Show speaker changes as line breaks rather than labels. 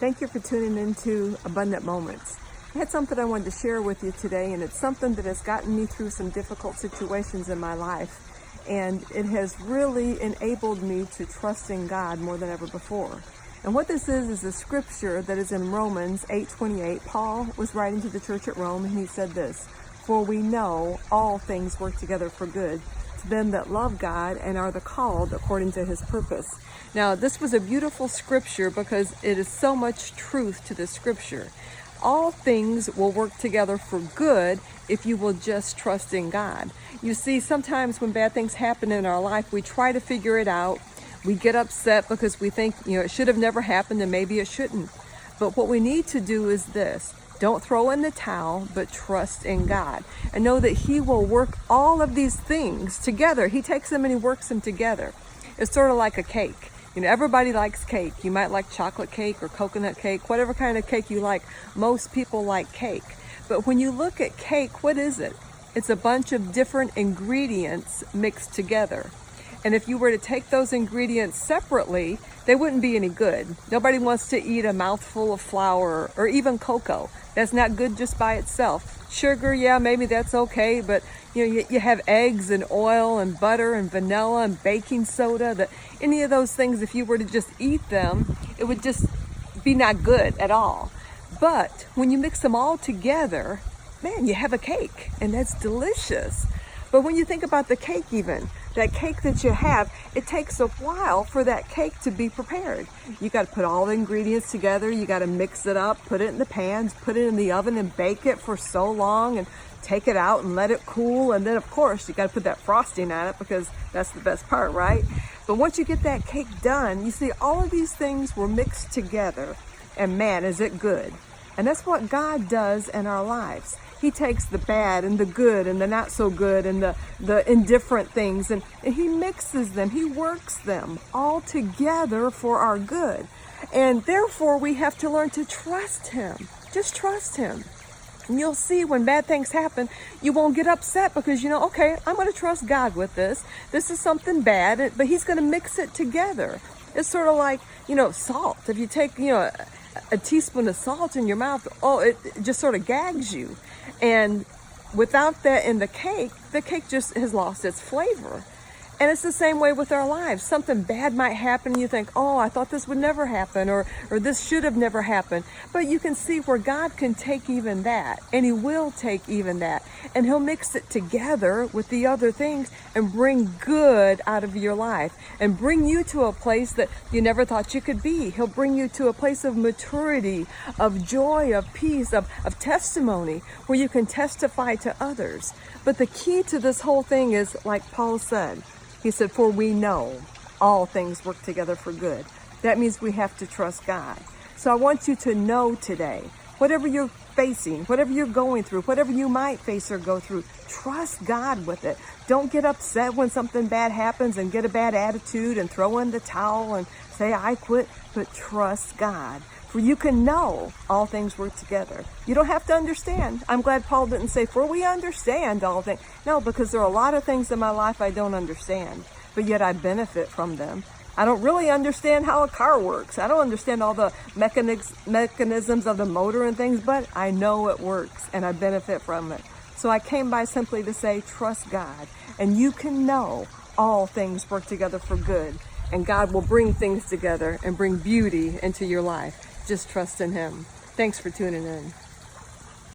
Thank you for tuning into Abundant Moments. I had something I wanted to share with you today, and it's something that has gotten me through some difficult situations in my life, and it has really enabled me to trust in God more than ever before. And what this is a scripture that is in Romans 8:28. Paul was writing to the church at Rome, and he said this: "For we know all things work together for good to them that love God and are the called according to his purpose." Now, this was a beautiful scripture because it is so much truth to the scripture. All things will work together for good if you will just trust in God. You see, sometimes when bad things happen in our life, we try to figure it out. We get upset because we think, it should have never happened and maybe it shouldn't. But what we need to do is this: don't throw in the towel, but trust in God. And know that he will work all of these things together. He takes them and he works them together. It's sort of like a cake. Everybody likes cake. You might like chocolate cake or coconut cake, whatever kind of cake you like. Most people like cake. But when you look at cake, what is it? It's a bunch of different ingredients mixed together. And if you were to take those ingredients separately, they wouldn't be any good. Nobody wants to eat a mouthful of flour or even cocoa. That's not good just by itself. Sugar, yeah, maybe that's okay, but you have eggs and oil and butter and vanilla and baking soda. Any of those things, if you were to just eat them, it would just be not good at all. But when you mix them all together, man, you have a cake, and that's delicious. But when you think about the cake even, that cake that you have, it takes a while for that cake to be prepared. You got to put all the ingredients together. You got to mix it up, put it in the pans, put it in the oven and bake it for so long and take it out and let it cool. And then, of course, you got to put that frosting on it because that's the best part, right? But once you get that cake done, you see all of these things were mixed together, and man, is it good. And that's what God does in our lives. He takes the bad and the good and the not so good and the indifferent things, and he mixes them. He works them all together for our good. And therefore, we have to learn to trust him. Just trust him. And you'll see when bad things happen, you won't get upset because okay, I'm going to trust God with this. This is something bad, but he's going to mix it together. It's sort of like, salt. If you take, a teaspoon of salt in your mouth, it just sort of gags you. And without that in the cake just has lost its flavor. And it's the same way with our lives. Something bad might happen and you think, I thought this would never happen, or this should have never happened. But you can see where God can take even that, and he will take even that, and he'll mix it together with the other things and bring good out of your life and bring you to a place that you never thought you could be. He'll bring you to a place of maturity, of joy, of peace, of testimony, where you can testify to others. But the key to this whole thing is, like Paul said, he said, "For we know all things work together for good." That means we have to trust God. So I want you to know today, whatever you're facing, whatever you're going through, whatever you might face or go through, trust God with it. Don't get upset when something bad happens and get a bad attitude and throw in the towel and say, "I quit," but trust God. For you can know all things work together. You don't have to understand. I'm glad Paul didn't say, "For we understand all things." No, because there are a lot of things in my life I don't understand, but yet I benefit from them. I don't really understand how a car works. I don't understand all the mechanisms of the motor and things, but I know it works and I benefit from it. So I came by simply to say, trust God, and you can know all things work together for good, and God will bring things together and bring beauty into your life. Just trust in him. Thanks for tuning in.